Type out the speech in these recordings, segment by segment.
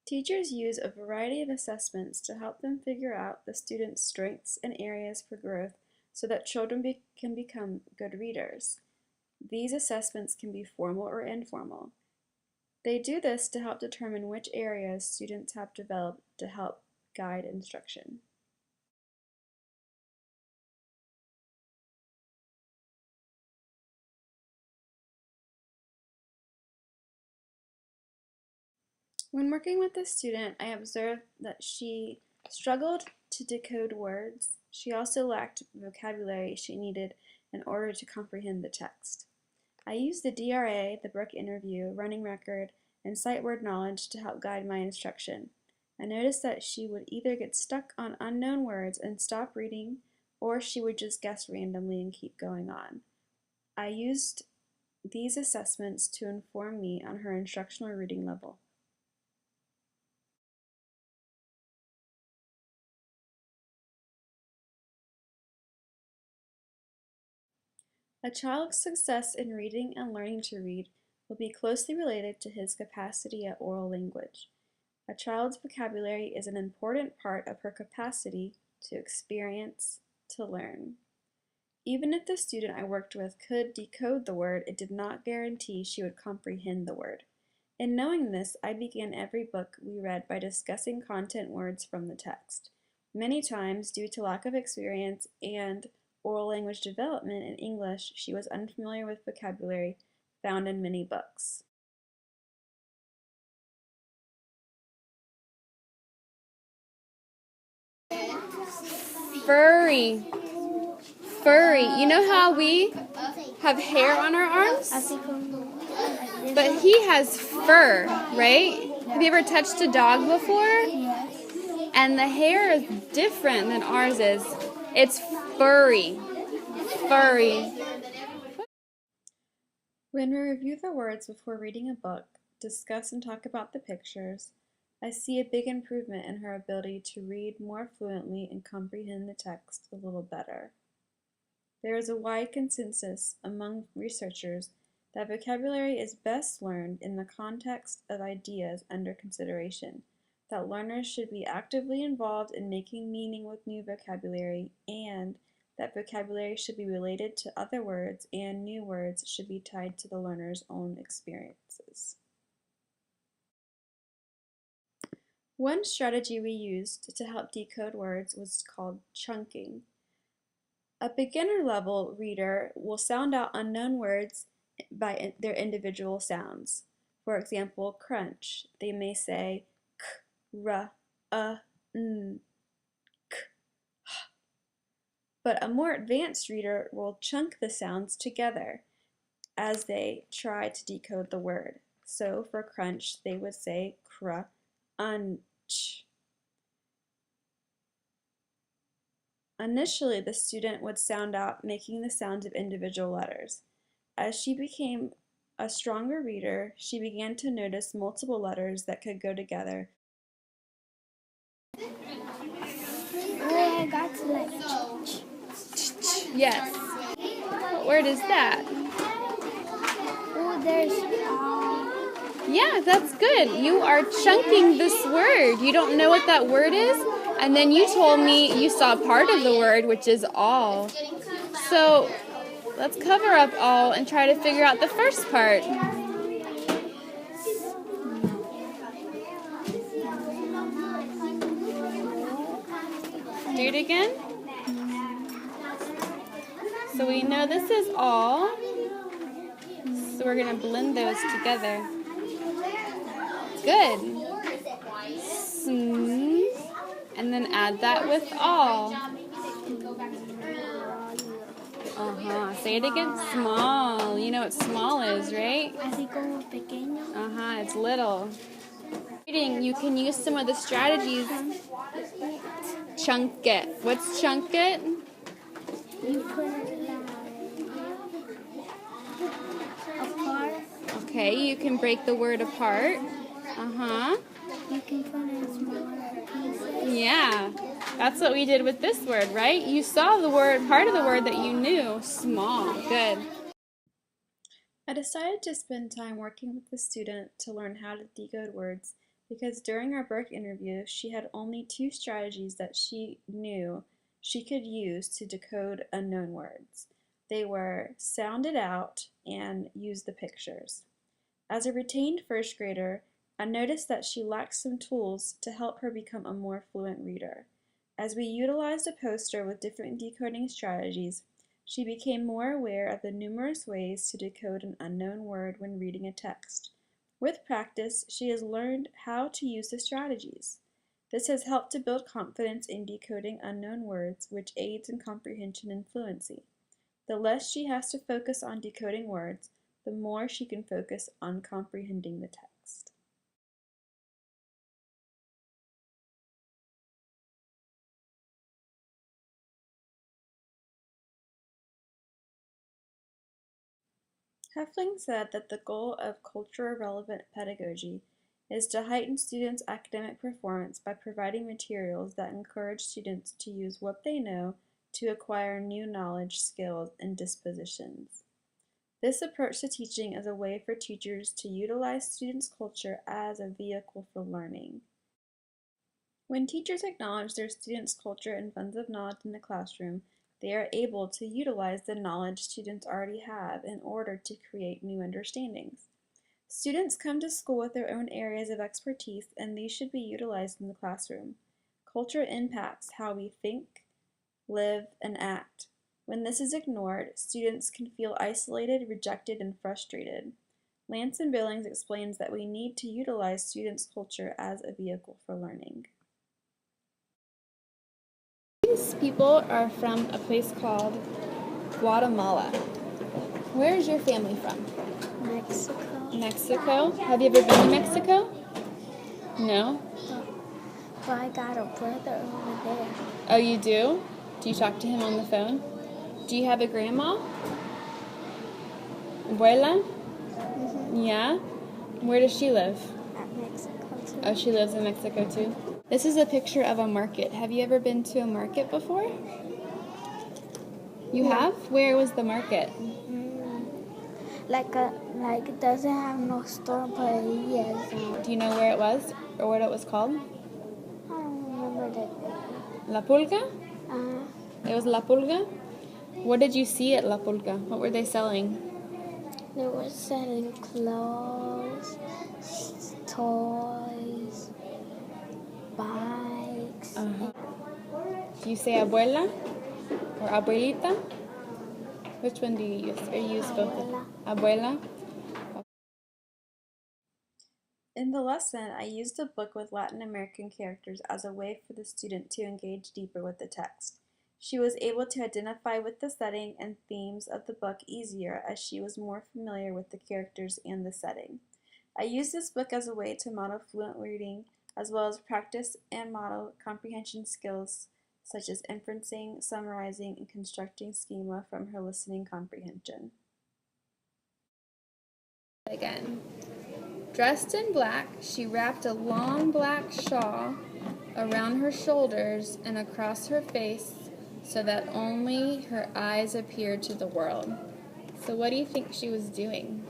Teachers use a variety of assessments to help them figure out the student's strengths and areas for growth so that children can become good readers. These assessments can be formal or informal. They do this to help determine which areas students have developed to help guide instruction. When working with a student, I observed that she struggled to decode words. She also lacked vocabulary she needed in order to comprehend the text. I used the DRA, the Brooke interview, running record, and sight word knowledge to help guide my instruction. I noticed that she would either get stuck on unknown words and stop reading, or she would just guess randomly and keep going on. I used these assessments to inform me on her instructional reading level. A child's success in reading and learning to read will be closely related to his capacity at oral language. A child's vocabulary is an important part of her capacity to experience, to learn. Even if the student I worked with could decode the word, it did not guarantee she would comprehend the word. In knowing this, I began every book we read by discussing content words from the text. Many times, due to lack of experience and oral language development in English, she was unfamiliar with vocabulary found in many books. Furry. Furry. You know how we have hair on our arms? But he has fur, right? Have you ever touched a dog before? And the hair is different than ours is. It's furry. Furry. When we review the words before reading a book, discuss and talk about the pictures, I see a big improvement in her ability to read more fluently and comprehend the text a little better. There is a wide consensus among researchers that vocabulary is best learned in the context of ideas under consideration, that learners should be actively involved in making meaning with new vocabulary, and that vocabulary should be related to other words and new words should be tied to the learner's own experiences. One strategy we used to help decode words was called chunking. A beginner-level reader will sound out unknown words by their individual sounds. For example, crunch. They may say k, r, n, k, h. But a more advanced reader will chunk the sounds together as they try to decode the word. So for crunch, they would say crunch. Initially, the student would sound out making the sounds of individual letters. As she became a stronger reader, she began to notice multiple letters that could go together. Oh, I got to like Yes. What word is that? oh, there's Yeah, that's good. You are chunking this word. You don't know what that word is? And then you told me you saw part of the word, which is all. So let's cover up all and try to figure out the first part. Do it again. So we know this is all. So we're going to blend those together. Good. And then add that with all. Say it again. Small. You know what small is, right? así como pequeño. It's little. Reading, you can use some of the strategies. Chunk it. What's chunk it? You put it apart. Okay, you can break the word apart. You can put it in smaller pieces. Yeah, that's what we did with this word, right? You saw the word, part of the word that you knew, small. Good. I decided to spend time working with the student to learn how to decode words because during our Burke interview, she had only 2 strategies that she knew she could use to decode unknown words. They were sound it out and use the pictures. As a retained first grader, I noticed that she lacked some tools to help her become a more fluent reader. As we utilized a poster with different decoding strategies, she became more aware of the numerous ways to decode an unknown word when reading a text. With practice, she has learned how to use the strategies. This has helped to build confidence in decoding unknown words, which aids in comprehension and fluency. The less she has to focus on decoding words, the more she can focus on comprehending the text. Heffling said that the goal of culture-relevant pedagogy is to heighten students' academic performance by providing materials that encourage students to use what they know to acquire new knowledge, skills, and dispositions. This approach to teaching is a way for teachers to utilize students' culture as a vehicle for learning. When teachers acknowledge their students' culture and funds of knowledge in the classroom, they are able to utilize the knowledge students already have in order to create new understandings. Students come to school with their own areas of expertise, and these should be utilized in the classroom. Culture impacts how we think, live, and act. When this is ignored, students can feel isolated, rejected, and frustrated. Lance and Billings explains that we need to utilize students' culture as a vehicle for learning. These people are from a place called Guatemala. Where is your family from? Mexico. Mexico? Have you ever been to Mexico? No? But I got a brother over there. Oh, you do? Do you talk to him on the phone? Do you have a grandma? Abuela? Yeah? Where does she live? At Mexico too. Oh, she lives in Mexico too? This is a picture of a market. Have you ever been to a market before? You have? Where was the market? Like it doesn't have no store, but yes. Do you know where it was or what it was called? I don't remember that. La Pulga? Uh, It was La Pulga? What did you see at La Pulga? What were they selling? they were selling clothes, toys, bikes. Do you say abuela or abuelita? Which one do you use? Or you use both? Abuela. In the lesson, I used a book with Latin American characters as a way for the student to engage deeper with the text. She was able to identify with the setting and themes of the book easier as she was more familiar with the characters and the setting. I used this book as a way to model fluent reading as well as practice and model comprehension skills such as inferencing, summarizing, and constructing schema from her listening comprehension. Again. Dressed in black, she wrapped a long black shawl around her shoulders and across her face so that only her eyes appeared to the world. So what do you think she was doing?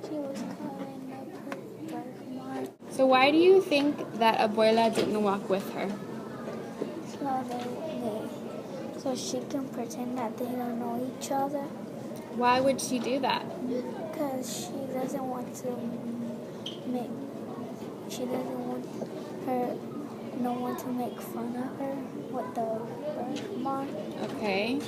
She was covering up her birthmark. So why do you think that Abuela didn't walk with her? So she can pretend that they don't know each other. Why would she do that? Because she doesn't want no one to make fun of her with the birthmark. Okay,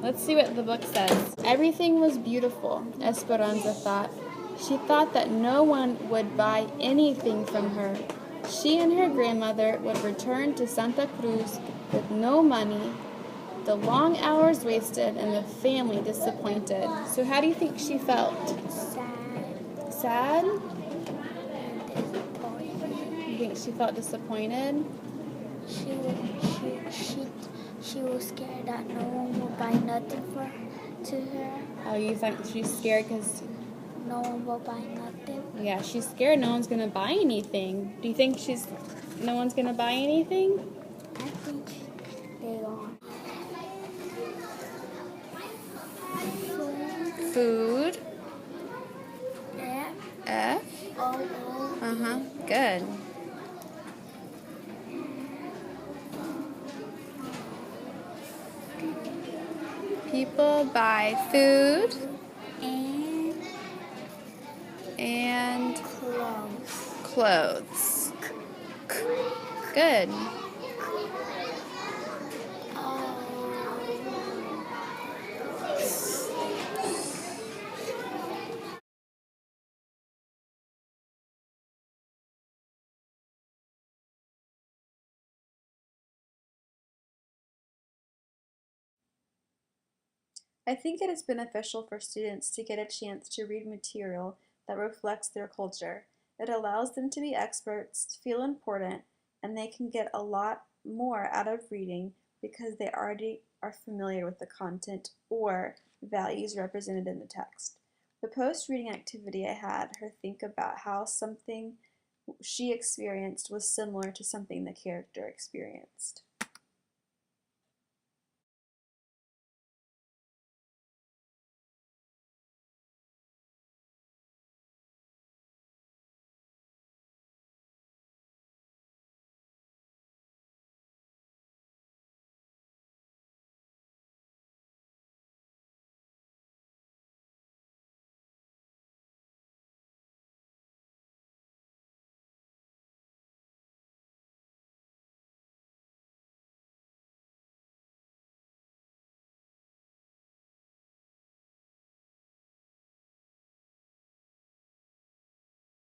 let's see what the book says. Everything was beautiful, Esperanza thought. She thought that no one would buy anything from her. She and her grandmother would return to Santa Cruz with no money, the long hours wasted, and the family disappointed. So how do you think she felt? Sad. Sad? And disappointed. You think she felt disappointed? She was scared that no one would buy nothing to her. Oh, you think she's scared because... No one will buy nothing. Yeah, she's scared no one's going to buy anything. Do you think no one's going to buy anything? I think they are. Food. F. F. O. Good. People buy food And and clothes. clothes. Good. I think it is beneficial for students to get a chance to read material that reflects their culture. It allows them to be experts, feel important, and they can get a lot more out of reading because they already are familiar with the content or values represented in the text. The post-reading activity I had her think about how something she experienced was similar to something the character experienced.